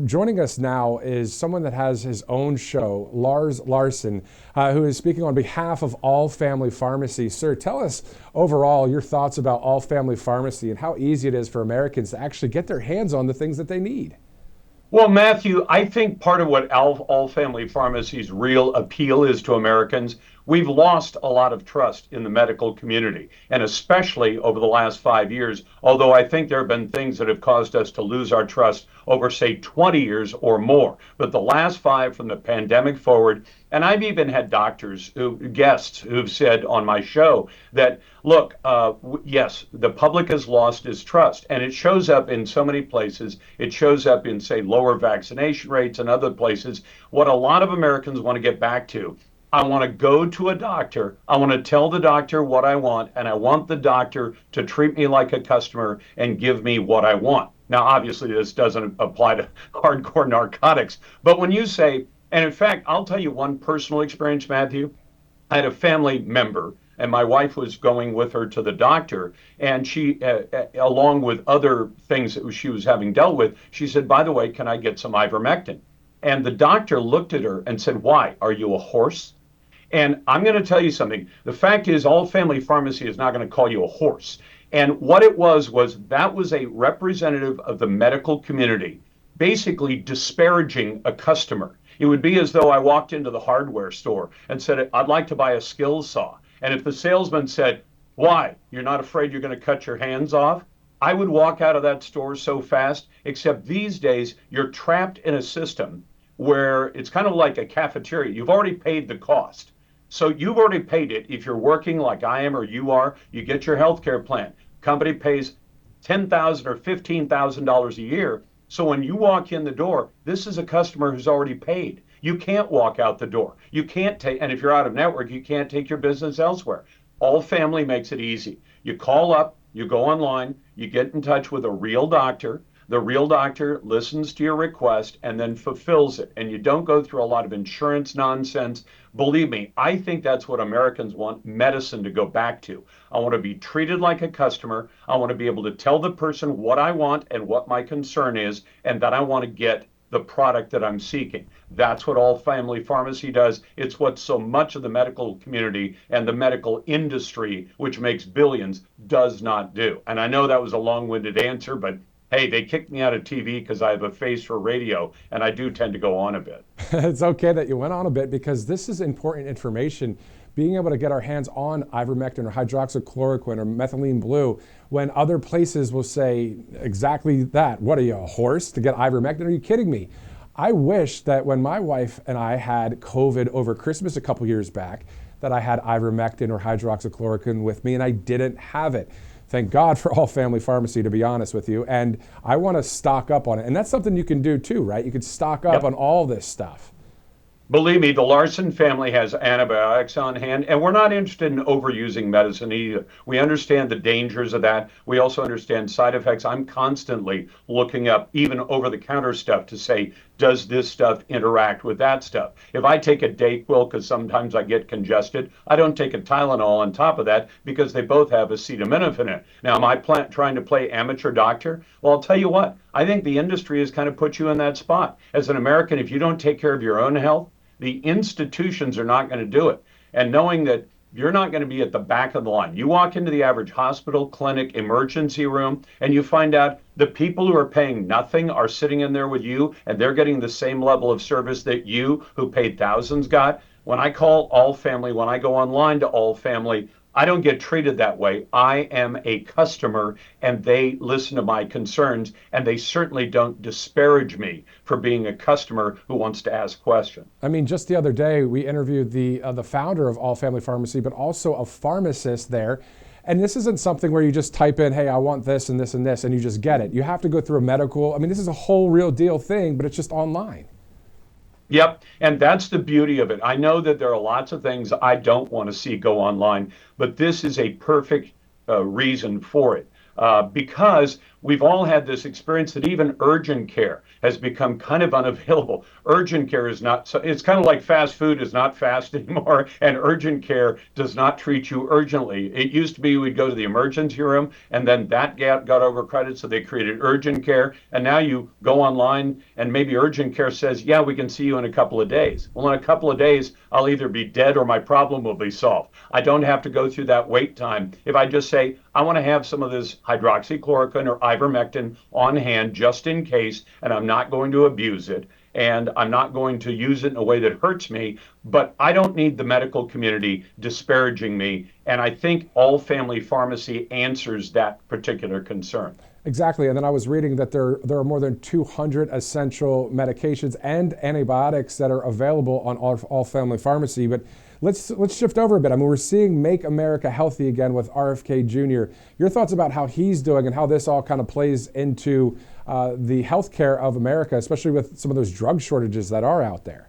Joining us now is someone that has his own show, Lars Larson, who is speaking on behalf of All Family Pharmacy. Sir, tell us overall your thoughts about All Family Pharmacy and how easy it is for Americans to actually get their hands on the things that they need. Well, Matthew, I think part of what all family pharmacy's real appeal is to Americans, we've lost a lot of trust in the medical community, and especially over the last 5 years, although I think there have been things that have caused us to lose our trust over, say, 20 years or more. But the last five from the pandemic forward, and I've even had guests who've said on my show that, look, yes, the public has lost its trust, and it shows up in so many places. It shows up in, say, lower vaccination rates and other places. What a lot of Americans want to get back to, I want to go to a doctor. I want to tell the doctor what I want, and I want the doctor to treat me like a customer and give me what I want. Now, obviously, this doesn't apply to hardcore narcotics, but when you say, and in fact, I'll tell you one personal experience, Matthew. I had a family member, and my wife was going with her to the doctor, and she, along with other things that she was having dealt with, she said, by the way, can I get some ivermectin? And the doctor looked at her and said, why? Are you a horse? And I'm going to tell you something. The fact is, All Family Pharmacy is not going to call you a horse. And what it was that was a representative of the medical community, basically disparaging a customer. It would be as though I walked into the hardware store and said, I'd like to buy a skill saw. And if the salesman said, why? You're not afraid you're going to cut your hands off? I would walk out of that store so fast, except these days, you're trapped in a system where it's kind of like a cafeteria. You've already paid the cost. So you've already paid it. If you're working like I am or you are, you get your health care plan. Company pays $10,000 or $15,000 a year. So when you walk in the door, this is a customer who's already paid. You can't walk out the door. You can't take, and if you're out of network, you can't take your business elsewhere. All Family makes it easy. You call up, you go online, you get in touch with a real doctor. The real doctor listens to your request and then fulfills it. And you don't go through a lot of insurance nonsense. Believe me, I think that's what Americans want medicine to go back to. I want to be treated like a customer. I want to be able to tell the person what I want and what my concern is, and that I want to get the product that I'm seeking. That's what All Family Pharmacy does. It's what so much of the medical community and the medical industry, which makes billions, does not do. And I know that was a long-winded answer, but hey, they kicked me out of TV because I have a face for radio, and I do tend to go on a bit. It's okay that you went on a bit because this is important information. Being able to get our hands on ivermectin or hydroxychloroquine or methylene blue when other places will say exactly that. What are you, a horse to get ivermectin? Are you kidding me? I wish that when my wife and I had COVID over Christmas a couple years back, that I had ivermectin or hydroxychloroquine with me, and I didn't have it. Thank God for All Family Pharmacy, to be honest with you. And I want to stock up on it. And that's something you can do too, right? You could stock up on all this stuff. Believe me, the Larson family has antibiotics on hand, and we're not interested in overusing medicine either. We understand the dangers of that. We also understand side effects. I'm constantly looking up even over-the-counter stuff to say, does this stuff interact with that stuff? If I take a Dayquil because sometimes I get congested, I don't take a Tylenol on top of that because they both have acetaminophen in it. Now, am I trying to play amateur doctor? Well, I'll tell you what, I think the industry has kind of put you in that spot. As an American, if you don't take care of your own health, the institutions are not going to do it. And knowing that you're not going to be at the back of the line. You walk into the average hospital, clinic, emergency room, and you find out the people who are paying nothing are sitting in there with you, and they're getting the same level of service that you, who paid thousands, got. When I call All Family, when I go online to All Family, I don't get treated that way. I am a customer, and they listen to my concerns, and they certainly don't disparage me for being a customer who wants to ask questions. I mean, just the other day, we interviewed the founder of All Family Pharmacy, but also a pharmacist there. And this isn't something where you just type in, hey, I want this and this and this, and you just get it. You have to go through a medical, I mean, this is a whole real deal thing, but it's just online. Yep, and that's the beauty of it. I know that there are lots of things I don't want to see go online, but this is a perfect reason for it. Because we've all had this experience that even urgent care has become kind of unavailable. Urgent care is not, so it's kind of like fast food is not fast anymore, and urgent care does not treat you urgently. It used to be we'd go to the emergency room, and then that got overcrowded, so they created urgent care. And now you go online, and maybe urgent care says, yeah, we can see you in a couple of days. Well, in a couple of days, I'll either be dead or my problem will be solved. I don't have to go through that wait time. If I just say, I want to have some of this hydroxychloroquine or ivermectin on hand just in case, and I'm not going to abuse it, and I'm not going to use it in a way that hurts me, but I don't need the medical community disparaging me. And I think all family pharmacy answers that particular concern. Exactly, and then I was reading that there are more than 200 essential medications and antibiotics that are available on all family pharmacy. But let's shift over a bit. I mean, we're seeing Make America Healthy again with RFK Jr. Your thoughts about how he's doing and how this all kind of plays into the healthcare of America, especially with some of those drug shortages that are out there?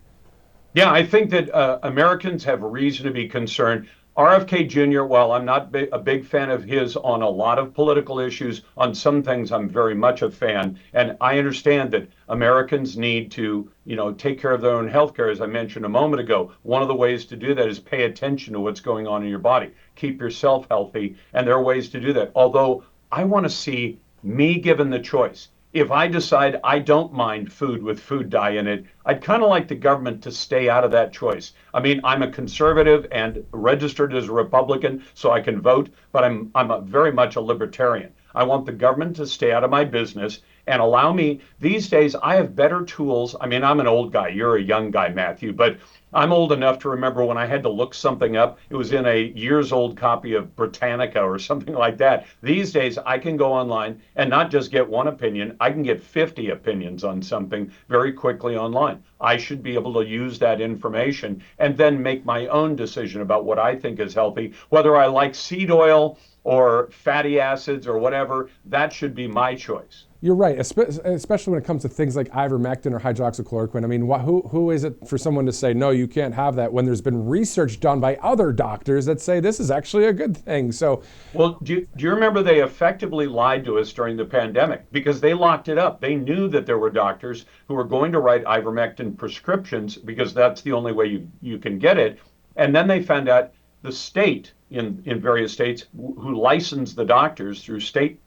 Yeah, I think that Americans have reason to be concerned. RFK Jr., while I'm not a big fan of his on a lot of political issues, on some things I'm very much a fan. And I understand that Americans need to, take care of their own health care, as I mentioned a moment ago. One of the ways to do that is pay attention to what's going on in your body. Keep yourself healthy. And there are ways to do that. Although I want to see me given the choice. If I decide I don't mind food with food dye in it, I'd kind of like the government to stay out of that choice. I mean, I'm a conservative and registered as a Republican, so I can vote, but I'm very much a libertarian. I want the government to stay out of my business and allow me. These days, I have better tools. I mean, I'm an old guy. You're a young guy, Matthew, but I'm old enough to remember when I had to look something up. It was in a years old copy of Britannica or something like that. These days, I can go online and not just get one opinion. I can get 50 opinions on something very quickly online. I should be able to use that information and then make my own decision about what I think is healthy, whether I like seed oil or fatty acids or whatever. That should be my choice. You're right, especially when it comes to things like ivermectin or hydroxychloroquine. I mean, who is it for someone to say, no, you can't have that when there's been research done by other doctors that say this is actually a good thing? So, well, do you remember they effectively lied to us during the pandemic because they locked it up? They knew that there were doctors who were going to write ivermectin prescriptions because that's the only way you can get it. And then they found out the state in various states who license the doctors through state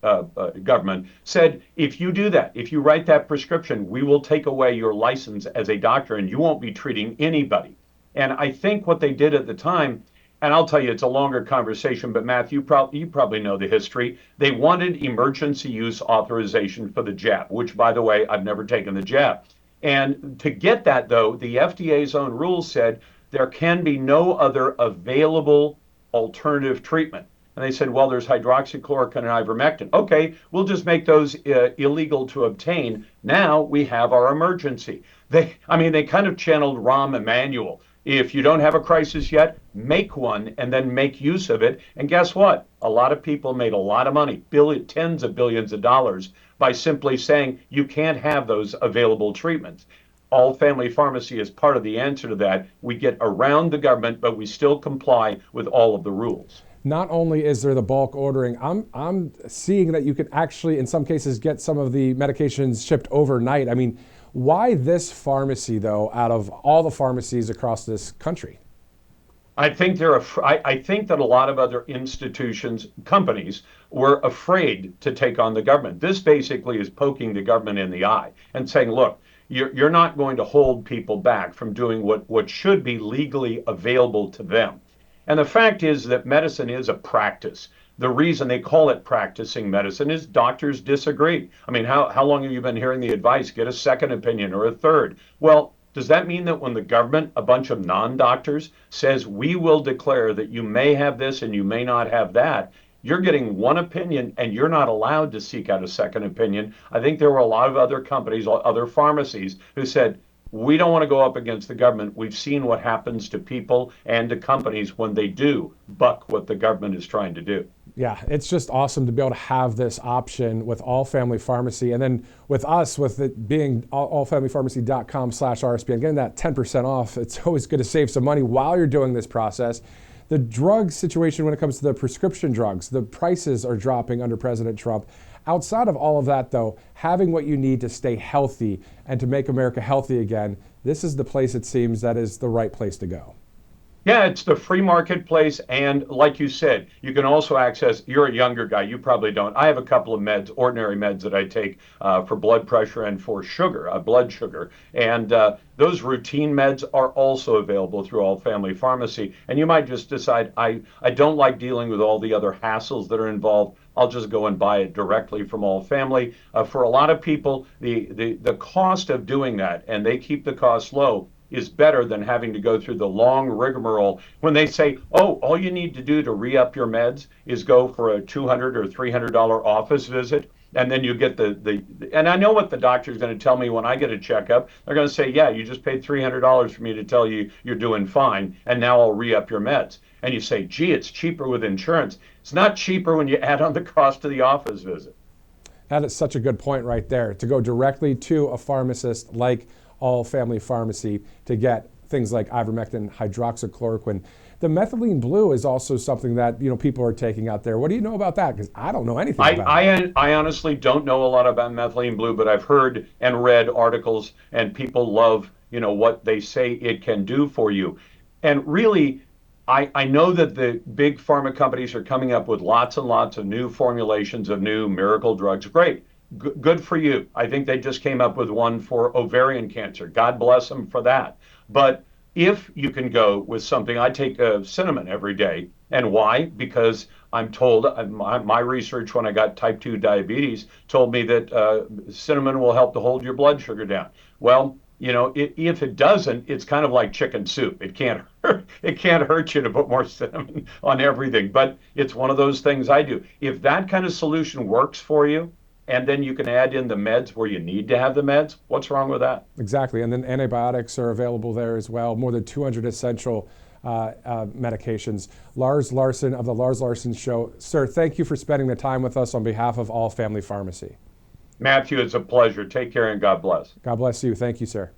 government said, if you do that, if you write that prescription, we will take away your license as a doctor and you won't be treating anybody. And I think what they did at the time, and I'll tell you, it's a longer conversation, but Matthew, you probably know the history. They wanted emergency use authorization for the jab, which, by the way, I've never taken the jab. And to get that, though, the FDA's own rules said there can be no other available alternative treatment. And they said, well, there's hydroxychloroquine and ivermectin. Okay, we'll just make those illegal to obtain. Now we have our emergency. They kind of channeled Rahm Emanuel. If you don't have a crisis yet, make one and then make use of it. And guess what? A lot of people made a lot of money, tens of billions of dollars, by simply saying you can't have those available treatments. All family pharmacy is part of the answer to that. We get around the government, but we still comply with all of the rules. Not only is there the bulk ordering, I'm seeing that you can actually, in some cases, get some of the medications shipped overnight. I mean, why this pharmacy, though, out of all the pharmacies across this country? I think I think that a lot of other institutions, companies, were afraid to take on the government. This basically is poking the government in the eye and saying, look, you're not going to hold people back from doing what should be legally available to them. And the fact is that medicine is a practice. The reason they call it practicing medicine is doctors disagree. I mean, how long have you been hearing the advice, get a second opinion or a third? Well, does that mean that when the government, a bunch of non-doctors, says we will declare that you may have this and you may not have that, you're getting one opinion and you're not allowed to seek out a second opinion? I think there were a lot of other companies, other pharmacies who said, we don't want to go up against the government. We've seen what happens to people and to companies when they do buck what the government is trying to do. Yeah, it's just awesome to be able to have this option with All Family Pharmacy. And then with us, with it being allfamilypharmacy.com/RSBN, getting that 10% off, it's always good to save some money while you're doing this process. The drug situation when it comes to the prescription drugs, the prices are dropping under President Trump. Outside of all of that, though, having what you need to stay healthy and to make America healthy again, this is the place, it seems, that is the right place to go. Yeah, it's the free marketplace. And like you said, you can also access, you're a younger guy, you probably don't. I have a couple of meds, ordinary meds that I take for blood pressure and for sugar, blood sugar. And those routine meds are also available through All Family Pharmacy. And you might just decide, I don't like dealing with all the other hassles that are involved. I'll just go and buy it directly from All Family. For a lot of people, the cost of doing that, and they keep the cost low, is better than having to go through the long rigmarole when they say, oh, all you need to do to re-up your meds is go for a $200 or $300 office visit. And then you get and I know what the doctor's going to tell me when I get a checkup. They're going to say, yeah, you just paid $300 for me to tell you you're doing fine, and now I'll re-up your meds. And you say, gee, it's cheaper with insurance. It's not cheaper when you add on the cost of the office visit. That is such a good point right there, to go directly to a pharmacist like All Family Pharmacy to get things like ivermectin, hydroxychloroquine. The methylene blue is also something that people are taking out there. What do you know about that? Because I don't know anything about it. I honestly don't know a lot about methylene blue, but I've heard and read articles, and people love what they say it can do for you. And really, I know that the big pharma companies are coming up with lots and lots of new formulations of new miracle drugs. Great. Good for you. I think they just came up with one for ovarian cancer. God bless them for that. But if you can go with something, I take cinnamon every day. And why? Because I'm told, my research when I got type 2 diabetes told me that cinnamon will help to hold your blood sugar down. Well, if it doesn't, it's kind of like chicken soup. It can't hurt you to put more cinnamon on everything. But it's one of those things I do. If that kind of solution works for you, and then you can add in the meds where you need to have the meds, what's wrong with that? Exactly. And then antibiotics are available there as well, more than 200 essential medications. Lars Larson of the Lars Larson Show. Sir, thank you for spending the time with us on behalf of All Family Pharmacy. Matthew, it's a pleasure. Take care and God bless. God bless you. Thank you, sir.